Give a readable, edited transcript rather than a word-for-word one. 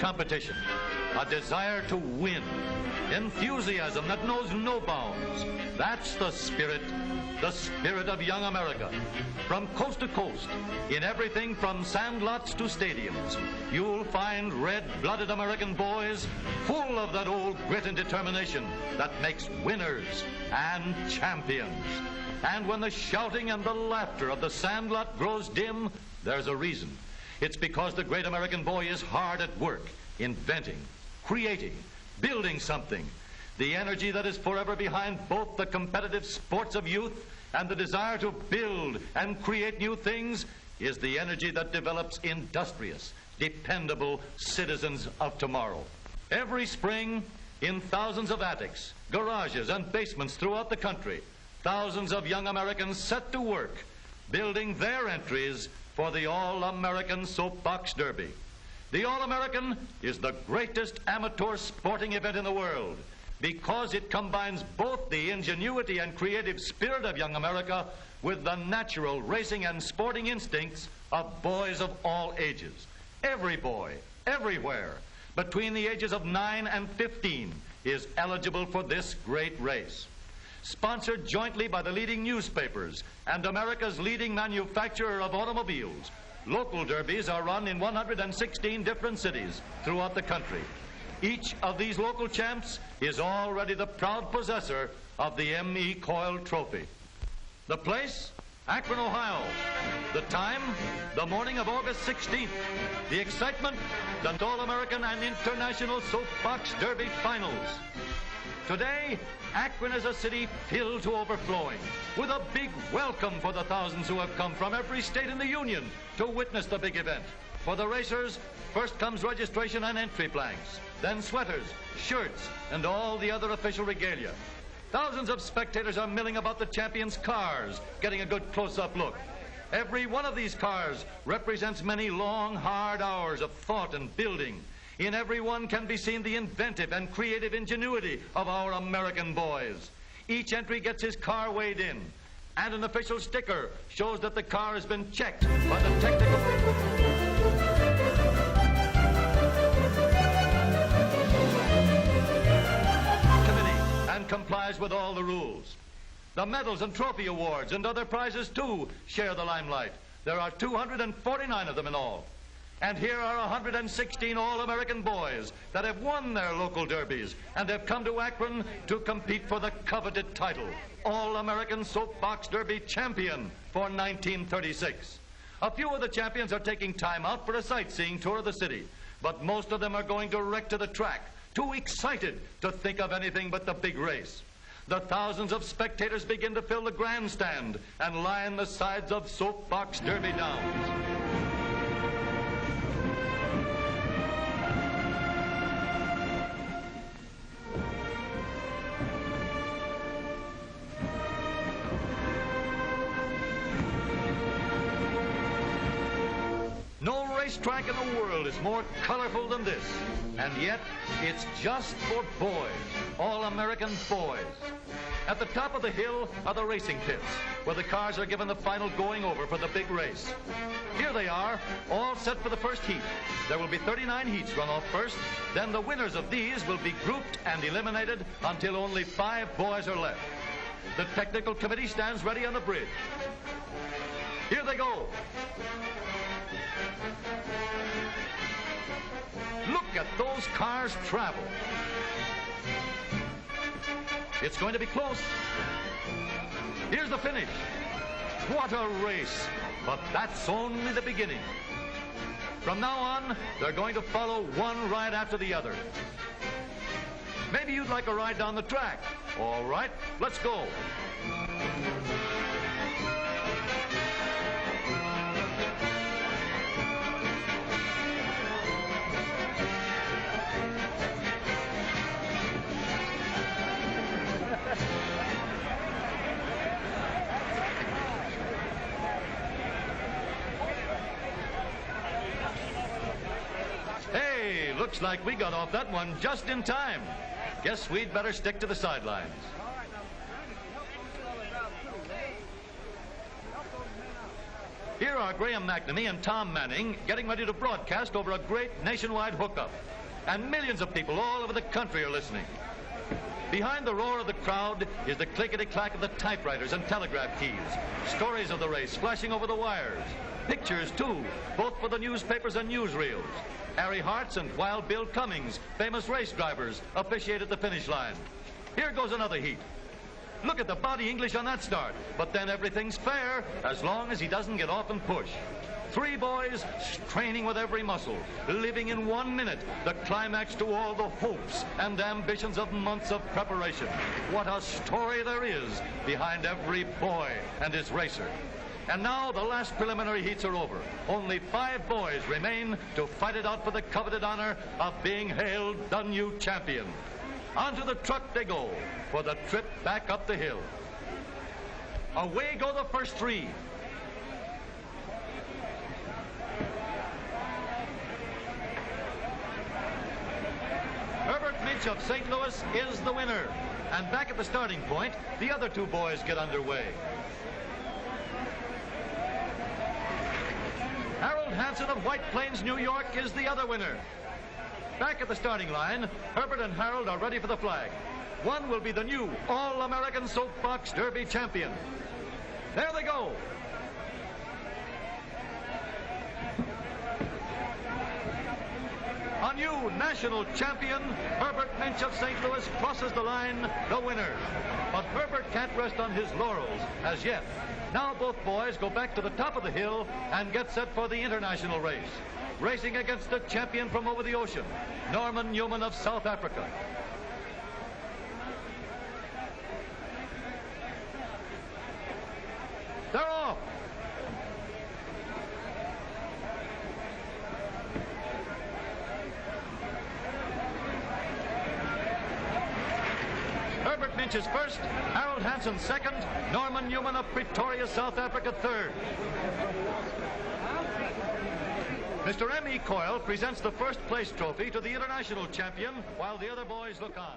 competition, a desire to win, enthusiasm that knows no bounds. That's the spirit of young America. From coast to coast, in everything from sandlots to stadiums, you'll find red-blooded American boys full of that old grit and determination that makes winners and champions. And when the shouting and the laughter of the sandlot grows dim, there's a reason. It's because the great American boy is hard at work, inventing, creating, building something. The energy that is forever behind both the competitive sports of youth and the desire to build and create new things is the energy that develops industrious, dependable citizens of tomorrow. Every spring, in thousands of attics, garages, and basements throughout the country, thousands of young Americans set to work building their entries for the All-American Soapbox Derby. The All-American is the greatest amateur sporting event in the world because it combines both the ingenuity and creative spirit of young America with the natural racing and sporting instincts of boys of all ages. Every boy, everywhere, between the ages of 9 and 15 is eligible for this great race. Sponsored jointly by the leading newspapers and America's leading manufacturer of automobiles, local derbies are run in 116 different cities throughout the country. Each of these local champs is already the proud possessor of the M.E. Coyle Trophy. The place? Akron, Ohio. The time? The morning of August 16th. The excitement? The All-American and International Soapbox Derby Finals. Today, Akron is a city filled to overflowing, with a big welcome for the thousands who have come from every state in the Union to witness the big event. For the racers, first comes registration and entry blanks, then sweaters, shirts, and all the other official regalia. Thousands of spectators are milling about the champions' cars, getting a good close-up look. Every one of these cars represents many long, hard hours of thought and building. In every one can be seen the inventive and creative ingenuity of our American boys. Each entry gets his car weighed in, and an official sticker shows that the car has been checked by the technical committee and complies with all the rules. The medals and trophy awards and other prizes, too, share the limelight. There are 249 of them in all. And here are 116 All-American boys that have won their local derbies and have come to Akron to compete for the coveted title, All-American Soapbox Derby Champion for 1936. A few of the champions are taking time out for a sightseeing tour of the city, but most of them are going direct to the track, too excited to think of anything but the big race. The thousands of spectators begin to fill the grandstand and line the sides of Soapbox Derby downs. No racetrack in the world is more colorful than this, and yet it's just for boys, all-American boys. At the top of the hill are the racing pits, where the cars are given the final going over for the big race. Here they are, all set for the first heat. There will be 39 heats run off first, then the winners of these will be grouped and eliminated until only 5 boys are left. The technical committee stands ready on the bridge. Here they go. Look at those cars travel. It's going to be close. Here's the finish. What a race. But that's only the beginning. From now on, they're going to follow one ride after the other. Maybe you'd like a ride down the track. All right, let's go. Hey, looks like we got off that one just in time. Guess we'd better stick to the sidelines. Here are Graham McNamee and Tom Manning getting ready to broadcast over a great nationwide hookup. And millions of people all over the country are listening. Behind the roar of the crowd is the clickety-clack of the typewriters and telegraph keys. Stories of the race flashing over the wires. Pictures, too, both for the newspapers and newsreels. Harry Hart's and Wild Bill Cummings, famous race drivers, officiate at the finish line. Here goes another heat. Look at the body English on that start. But then everything's fair, as long as he doesn't get off and push. 3 boys straining with every muscle, living in 1 minute the climax to all the hopes and ambitions of months of preparation. What a story there is behind every boy and his racer. And now the last preliminary heats are over. Only 5 boys remain to fight it out for the coveted honor of being hailed the new champion. Onto the truck they go for the trip back up the hill. Away go the first 3. Herbert Minch of St. Louis is the winner. And back at the starting point, the other 2 boys get underway. Harold Hansen of White Plains, New York is the other winner. Back at the starting line, Herbert and Harold are ready for the flag. One will be the new All-American Soapbox Derby champion. There they go. A new national champion, Herbert Minch of St. Louis, crosses the line, the winner. But Herbert can't rest on his laurels as yet. Now both boys go back to the top of the hill and get set for the international race. Racing against the champion from over the ocean, Norman Newman of South Africa. They're off. Herbert Minch is first, Harold Hansen second, Norman Newman of Pretoria, South Africa third. Mr. M.E. Coyle presents the first place trophy to the international champion while the other boys look on.